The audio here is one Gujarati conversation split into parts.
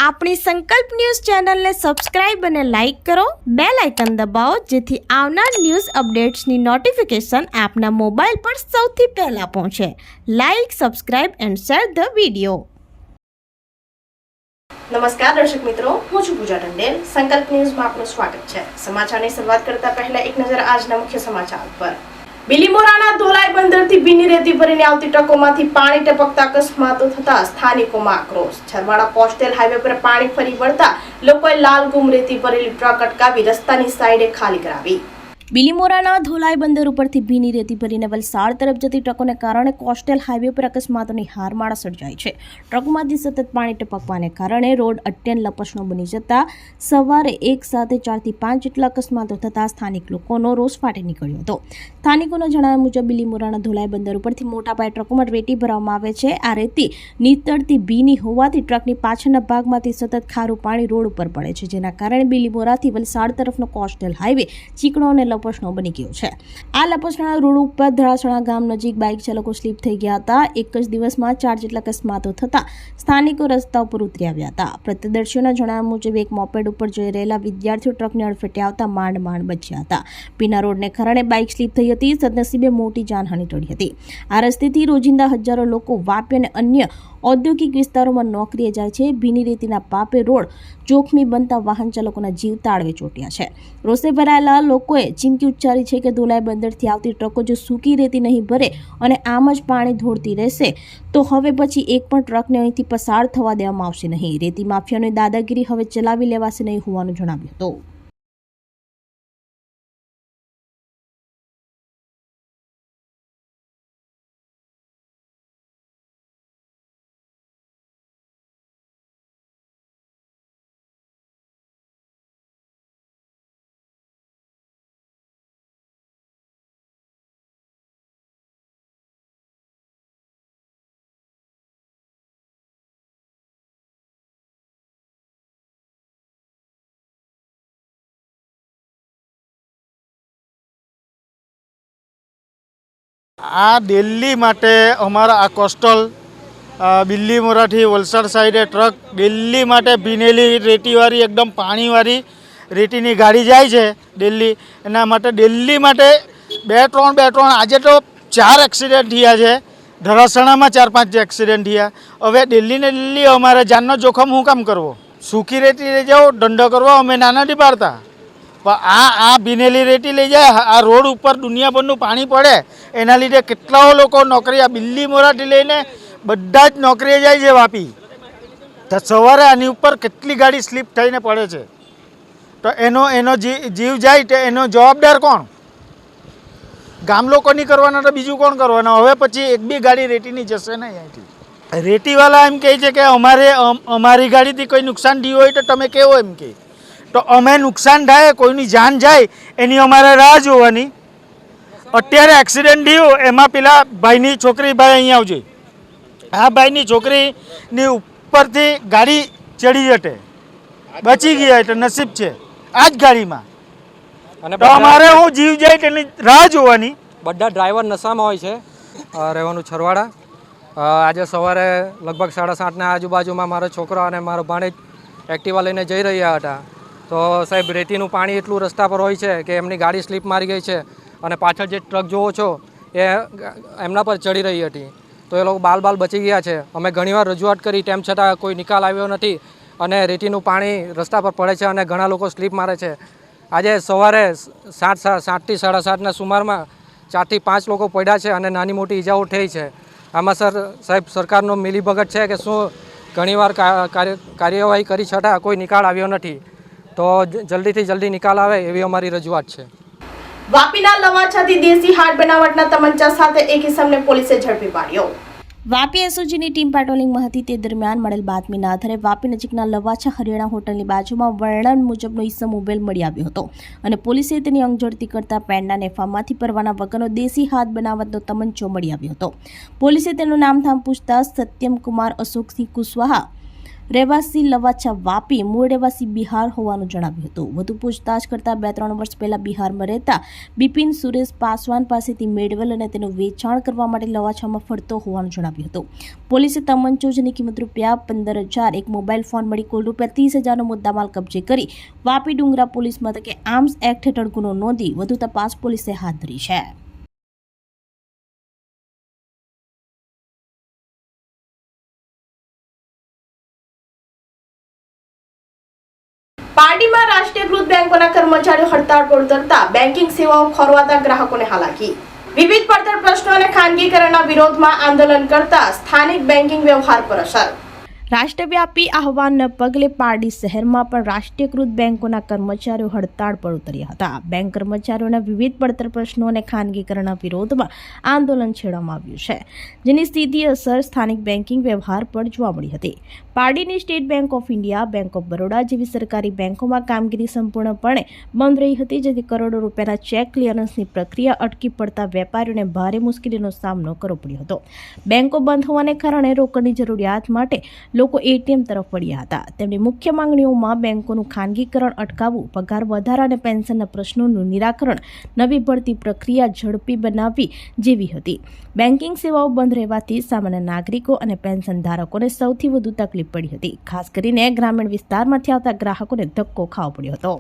આપણી સંકલ્પ ન્યૂઝ ચેનલને સબસ્ક્રાઇબ અને લાઇક કરો, બેલ આઇકન દબાવો જેથી આવનાર ન્યૂઝ અપડેટ્સની નોટિફિકેશન આપના મોબાઈલ પર સૌથી પહેલા પહોંચે. Like, subscribe and share the video. નમસ્કાર દર્શક મિત્રો, હું છું પૂજા ટંડેલ. સંકલ્પ ન્યૂઝમાં આપનું સ્વાગત છે. સમાચારની શરૂઆત કરતા પહેલા એક નજર આજના મુખ્ય સમાચાર પર. બિલીમોરાના ધોલાઈ બંદરથી ભીની રેતી ભરીને આવતી ટ્રકોમાંથી પાણી ટપકતા અકસ્માતો થતા સ્થાનિકોમાં આક્રોશ. છરવાડા કોસ્ટલ હાઈવે પર પાણી ફરી વળતા લોકોએ લાલ ગુમ રેતી ભરેલી ટ્રક અટકાવી રસ્તાની સાઈડે ખાલી કરાવી. બિલીમોરાના ધોલાઈ બંદર ઉપરથી ભીની રેતી ભરીને વલસાડ તરફ જતી ટ્રકોને કારણે કોસ્ટલ હાઈવે પર અકસ્માતોની હારમાળા સર્જાઈ છે. ટ્રકમાંથી સતત પાણી ટપકવાને કારણે રોડ અત્યંત લપસણો બની જતા સવારે એક સાથે 4 થી 5 જેટલા અકસ્માતો થતા સ્થાનિક લોકોનો રોષ ફાટી નીકળ્યો હતો. સ્થાનિકોના જણાવ્યા મુજબ બિલીમોરાના ધોલાઈ બંદર ઉપરથી મોટા પાયે ટ્રકોમાં રેતી ભરવામાં આવે છે. આ રેતી નીતરથી ભીની હોવાથી ટ્રકની પાછળના ભાગમાંથી સતત ખારું પાણી રોડ ઉપર પડે છે, જેના કારણે બિલીમોરાથી વલસાડ તરફનો કોસ્ટલ હાઈવે ચીકણો અને લપસણો બની ગયો છે. આ લપસણા રોડ ઉપર ધરાસણા ગામ નજીક બાઇક ચાલકો સ્લીપ થઈ ગયા હતા. એક જ દિવસમાં 4 જેટલા અકસ્માતો થતા સ્થાનિકો રસ્તા ઉપર ઉતરી આવ્યા હતા. પ્રત્યદર્શીઓના જણાવ્યા મુજબ એક મોપેડ ઉપર જઈ રહેલા વિદ્યાર્થીઓ ટ્રકને અડફેટે આવતા માંડ બચ્યા હતા. ભીના રોડને કારણે બાઇક સ્લીપ થઈ હતી. સદનસીબે મોટી જાનહાનિ ટળી હતી. આ રસ્તેથી રોજિંદા હજારો લોકો વાપી અને અન્ય ઔદ્યોગિક વિસ્તારોમાં નોકરીએ જાય છે. ભીની રેતીના પાપે રોડ જોખમી બનતા વાહન ચાલકોના જીવ તાળવે ચોટ્યા છે. રોષે ભરાયેલા લોકોએ ચીમકી ઉચ્ચારી છે કે ધોલાઈ બંદરથી આવતી ટ્રકો જો સૂકી રેતી નહીં ભરે અને આમ જ પાણી ધોળતી રહેશે તો હવે પછી એક પણ ટ્રકને અહીંથી પસાર થવા દેવામાં આવશે નહીં. રેતી માફિયાની દાદાગીરી હવે ચલાવી લેવાશે નહીં હોવાનું જણાવ્યું હતું. આ દિલ્હી માટે અમારા આ કોસ્ટલ બિલીમોરાથી વલસાડ સાઈડે ટ્રક દિલ્હી માટે ભીનેલી રેતીવાળી એકદમ પાણીવાળી રેતીની ગાડી જાય છે દિલ્હી. એના માટે દિલ્હી માટે બે ત્રણ આજે તો 4 એક્સિડન્ટ થયા છે. ધરાસણામાં 4-5 એક્સિડન્ટ થયા. હવે દિલ્હી અમારે જાનનો જોખમ હું કામ કરવો? સૂકી રેતી લઈ જાઓ, ધંધો કરવો, અમે નાના નથી પાડતા. પણ આ ભીનેલી રેતી લઈ જાય, આ રોડ ઉપર દુનિયાભરનું પાણી પડે, એના લીધે કેટલાઓ લોકો નોકરી આ બિલીમોરાથી લઈને બધા જ નોકરીએ જાય છે વાપી. તો સવારે આની ઉપર કેટલી ગાડી સ્લીપ થઈને પડે છે. તો એનો જીવ જાય તો એનો જવાબદાર કોણ? ગામ લોકો નહીં કરવાના તો બીજું કોણ કરવાના? હવે પછી એક બી ગાડી રેતીની જશે નહીં અહીંથી. રેતીવાળા એમ કહે છે કે અમારી ગાડીથી કોઈ નુકસાન થયું હોય તો તમે કેવો એમ કહે. તો અમે નુકસાન થાય, કોઈની જાન જાય એની અમારે રાહ જોવાની. અત્યારે એક્સિડન્ટ થયું એમાં પેલા ભાઈની છોકરી, ભાઈ અહીંયા આવજે, આ ભાઈની છોકરીની ઉપરથી ગાડી ચડી જતે, બચી ગયા એટલે નસીબ છે આ જ ગાડીમાં. તો અમારે હું જીવ જાય તેની રાહ જોવાની. બધા ડ્રાઈવર નશામાં હોય છે. રહેવાનું છરવાડા. આજે સવારે લગભગ 7:30ના આજુબાજુમાં મારો છોકરો અને મારો ભાણેજ એક્ટિવા લઈને જઈ રહ્યા હતા. તો સાહેબ રેતીનું પાણી એટલું રસ્તા પર હોય છે કે એમની ગાડી સ્લીપ મારી ગઈ છે અને પાછળ જે ટ્રક જોવો છો એ એમના પર ચડી રહી હતી. તો એ લોકો બાલ બચી ગયા છે. અમે ઘણીવાર રજૂઆત કરી, તેમ છતાં કોઈ નિકાલ આવ્યો નથી અને રેતીનું પાણી રસ્તા પર પડે છે અને ઘણા લોકો સ્લીપ મારે છે. આજે સવારે 7 થી 7:30ના સુમારમાં 4 થી 5 લોકો પડ્યા છે અને નાની મોટી ઈજાઓ થઈ છે. આમાં સાહેબ સરકારનો મિલીભગત છે કે શું? ઘણીવાર કાર્યવાહી કરી છતાં કોઈ નિકાલ આવ્યો નથી. તો જલ્દીથી જલ્દી નિકાલ આવે એવી અમારી રજૂઆત છે. વાપીના લવાછાથી દેશી હાથ બનાવટના તમંચા સાથે એક ઇસમને પોલીસે ઝડપી પાડ્યો. વાપી એસઓજીની ટીમ પેટ્રોલિંગમાં હતી. તે દરમિયાન મળેલ બાતમીના આધારે વાપી નજીકના લવાછા હરિયાણા હોટલની બાજુમાં વર્ણન મુજબનો ઇસમ મોબાઈલ મળી આવ્યો હતો અને પોલીસે તેની અંગઝડતી કરતા પેન્ડના નેફામાંથી પરવાના વગરનો દેશી હાથ બનાવટનો તમંચો મળી આવ્યો હતો. પોલીસે તેનું નામધામ પૂછતા સત્યમ કુમાર અશોકસિંહ કુશવાહા રહેવાસી લવાછા વાપી, મૂળ રહેવાસી બિહાર હોવાનું જણાવ્યું હતું. વધુ પૂછતાછ કરતા 2-3 વર્ષ પહેલા બિહારમાં રહેતા બિપિન સુરેશ પાસવાન પાસેથી મેળવેલ અને તેનું વેચાણ કરવા માટે લવાછામાં ફરતો હોવાનું જણાવ્યું હતું. પોલીસે તમંચોની કિંમત ₹15,000, એક મોબાઈલ ફોન મળી કુલ ₹30,000નો મુદ્દામાલ કબજે કરી વાપી ડુંગરા પોલીસ મથકે આર્મ્સ એક્ટ હેઠળ ગુનો નોંધી વધુ તપાસ પોલીસે હાથ ધરી છે. પાર્ટીમાં રાષ્ટ્રીયકૃત બેંકોના કર્મચારીઓ હડતાળ પર ઉતરતા બેન્કિંગ સેવાઓ ખોરવાતા ગ્રાહકોને હાલાકી. વિવિધ પડતર પ્રશ્નો અને ખાનગીકરણના વિરોધમાં આંદોલન કરતા સ્થાનિક બેન્કિંગ વ્યવહાર પર અસર. રાષ્ટ્રવ્યાપી આહવાનના પગલે પારડી શહેરમાં પણ રાષ્ટ્રીયકૃત બેંકોના કર્મચારીઓ હડતાળ પર ઉતર્યા હતા. બેંક કર્મચારીઓના વિવિધ પડતર પ્રશ્નો અને ખાનગીકરણના વિરોધમાં આંદોલન છેડવામાં આવ્યું છે, જેની સીધી અસર સ્થાનિક બેન્કિંગ વ્યવહાર પર જોવા મળી હતી. પારડીની State Bank of India, Bank of Baroda જેવી સરકારી બેંકોમાં કામગીરી સંપૂર્ણપણે બંધ રહી હતી, જેથી કરોડો રૂપિયાના ચેક ક્લિયરન્સની પ્રક્રિયા અટકી પડતા વેપારીઓને ભારે મુશ્કેલીનો સામનો કરવો પડ્યો હતો. બેંકો બંધ હોવાને કારણે રોકડની જરૂરિયાત માટે લોકો એટીએમ તરફ વળ્યા હતા. તેમની મુખ્ય માંગણીઓમાં બેંકોનું ખાનગીકરણ અટકાવવું, પગાર વધારા અને પેન્શનના પ્રશ્નોનું નિરાકરણ, નવી ભરતી પ્રક્રિયા ઝડપી બનાવવી જેવી હતી. બેન્કિંગ સેવાઓ બંધ રહેવાથી સામાન્ય નાગરિકો અને પેન્શન ધારકોને સૌથી વધુ તકલીફ પડી હતી. ખાસ કરીને ગ્રામીણ વિસ્તારમાંથી આવતા ગ્રાહકોને ધક્કો ખાવો પડ્યો હતો.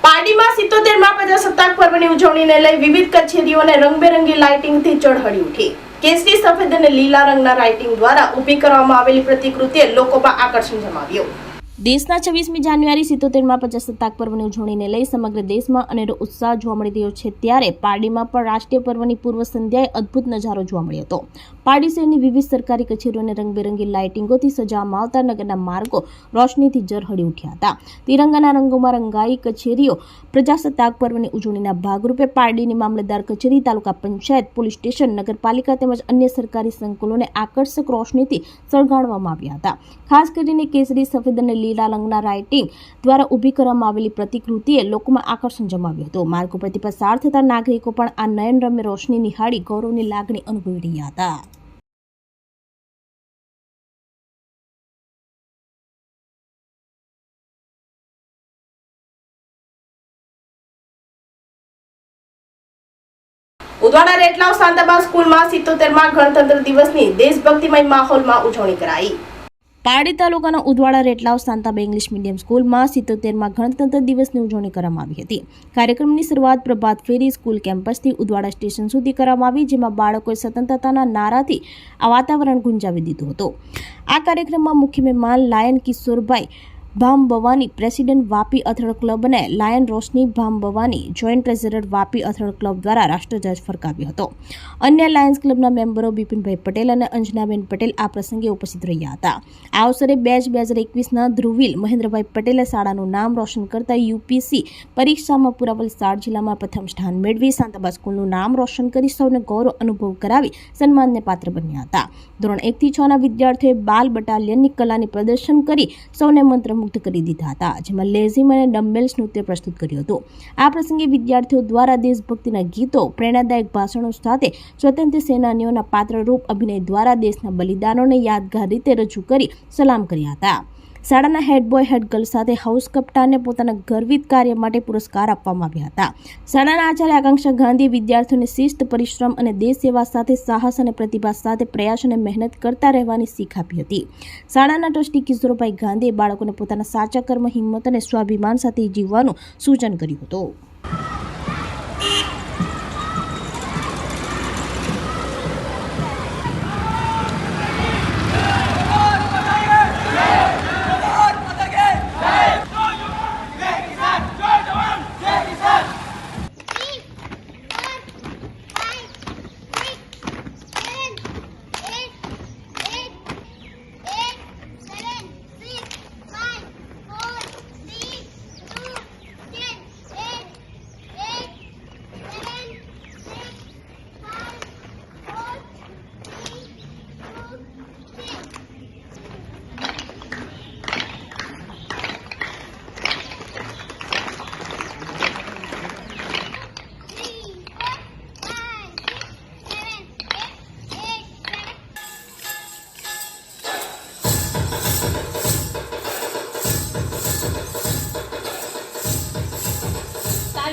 પારડીમાં 77મા પ્રજાસત્તાક પર્વની ઉજવણીને લઈ વિવિધ કચેરીઓને રંગબેરંગી લાઇટિંગથી ચઢહળી ઉઠી. કેસરી, સફેદ અને લીલા રંગના લાઇટિંગ દ્વારા ઊભી કરવામાં આવેલી પ્રતિકૃતિએ લોકોમાં આકર્ષણ જમાવ્યું. દેશના 26મી જાન્યુઆરી 77મા પ્રજાસત્તાક પર્વની ઉજવણીને લઈ સમગ્ર દેશમાં અનેરો ઉત્સાહ જોવા મળી રહ્યો છે, ત્યારે પારડીમાં પણ રાષ્ટ્રીય પર્વની પૂર્વ સંધ્યાએ અદ્ભુત નજારો જોવા મળ્યો હતો. પારડી શહેરની વિવિધ સરકારી કચેરીઓને રંગબેરંગી લાઇટિંગોથી સજાવવામાં આવતા નગરના માર્ગો રોશનીથી ઝળહળી ઉઠ્યા હતા. તિરંગાના રંગોમાં રંગાઈ કચેરીઓ પ્રજાસત્તાક પર્વની ઉજવણીના ભાગરૂપે પારડીની મામલતદાર કચેરી, તાલુકા પંચાયત, પોલીસ સ્ટેશન, નગરપાલિકા તેમજ અન્ય સરકારી સંકુલોને આકર્ષક રોશનીથી શણગારવામાં આવ્યા હતા. ખાસ કરીને કેસરી, સફેદ અને લીલા રંગના લાઇટિંગ દ્વારા ઊભી કરવામાં આવેલી પ્રતિકૃતિએ લોકોમાં આકર્ષણ જમાવ્યું હતું. માર્ગો પરથી પસાર થતા નાગરિકો પણ આ નયનરમ્ય રોશની નિહાળી ગૌરવની લાગણી અનુભવી રહ્યા હતા. ઉદવાડા રેટલાવ શાંતાબા સ્કૂલમાં 77મા ગણતંત્ર દિવસની દેશભક્તિમય માહોલમાં ઉજવણી કરાઈ. પારડી તાલુકાના ઉદવાડા રેટલાવ શાંતાબા ઇંગ્લિશ મીડિયમ સ્કૂલમાં 77મા ગણતંત્ર દિવસની ઉજવણી કરવામાં આવી હતી. કાર્યક્રમની શરૂઆત પ્રભાત ફેરી સ્કૂલ કેમ્પસથી ઉદવાડા સ્ટેશન સુધી કરવામાં આવી, જેમાં બાળકોએ સ્વતંત્રતાના નારાથી આ વાતાવરણ ગુંજાવી દીધું હતું. આ કાર્યક્રમમાં મુખ્ય મહેમાન લાયન કિશોરભાઈ ભામભવાની, પ્રેસિડેન્ટ વાપી અથડ ક્લબ અને lion Roshni Bhambhavani, joint treasurer Vapi અથડ ક્લબ દ્વારા રાષ્ટ્રધ્વજ ફરકાવ્યો હતો. અન્ય લાયન્સ ક્લબના મેમ્બરો બિપિનભાઈ પટેલ અને અંજનાબેન પટેલ આ પ્રસંગે ઉપસ્થિત રહ્યા હતા. આ અવસરે બેચ 2021ના ધ્રુવીલ મહેન્દ્રભાઈ પટેલે શાળાનું નામ રોશન કરતા યુપીસી પરીક્ષામાં પૂરા વલસાડ જિલ્લામાં પ્રથમ સ્થાન મેળવી શાંતાબા સ્કૂલનું નામ રોશન કરી સૌને ગૌરવ અનુભવ કરાવી સન્માનને પાત્ર બન્યા હતા. ધોરણ 1 થી 6ના વિદ્યાર્થીઓએ બાલ બટાલિયનની કલાની પ્રદર્શન કરી સૌને મંત્રમુગ્ધ કરી દીધા હતા, જેમાં લેઝિમ અને ડમ્બેલ્સ નૃત્ય પ્રસ્તુત કર્યું હતું. આ પ્રસંગે વિદ્યાર્થીઓ દ્વારા દેશભક્તિના ગીતો, પ્રેરણાદાયક ભાષણો સાથે સ્વતંત્ર સેનાનીઓના પાત્રરૂપ અભિનય દ્વારા દેશના બલિદાનોને યાદગાર રીતે રજૂ કરી સલામ કર્યા હતા. શાળાના હેડ બોય, હેડ ગર્લ સાથે હાઉસ કપ્તાનને પોતાના ગર્વિત કાર્ય માટે પુરસ્કાર આપવામાં આવ્યા હતા. શાળાના આચાર્ય આકાંક્ષા ગાંધીએ વિદ્યાર્થીઓને શિસ્ત, પરિશ્રમ અને દેશ સેવા સાથે સાહસ અને પ્રતિભા સાથે પ્રયાસ અને મહેનત કરતા રહેવાની શીખ આપી હતી. શાળાના ટ્રસ્ટી કિશોરભાઈ ગાંધીએ બાળકોને પોતાના સાચા કર્મ, હિંમત અને સ્વાભિમાન સાથે જીવવાનું સૂચન કર્યું હતું.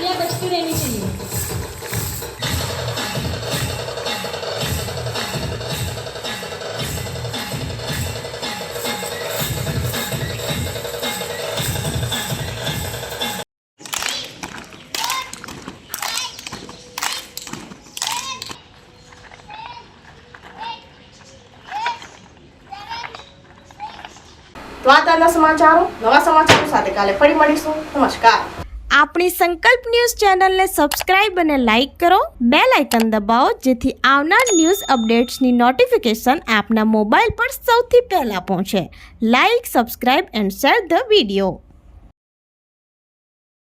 नालियाँ बचती रहनी चाहिए। તો આ તાના સમાચારો નવા સમાચારો સાથે કાલે ફરી મળીશું. નમસ્કાર. આપણી સંકલ્પ ન્યૂઝ ચેનલને સબસ્ક્રાઇબ અને લાઇક કરો, બેલ આઇકન દબાવો જેથી આવનાર ન્યૂઝ અપડેટ્સની નોટિફિકેશન આપના મોબાઈલ પર સૌથી પહેલાં પહોંચે. Like, subscribe and share the video.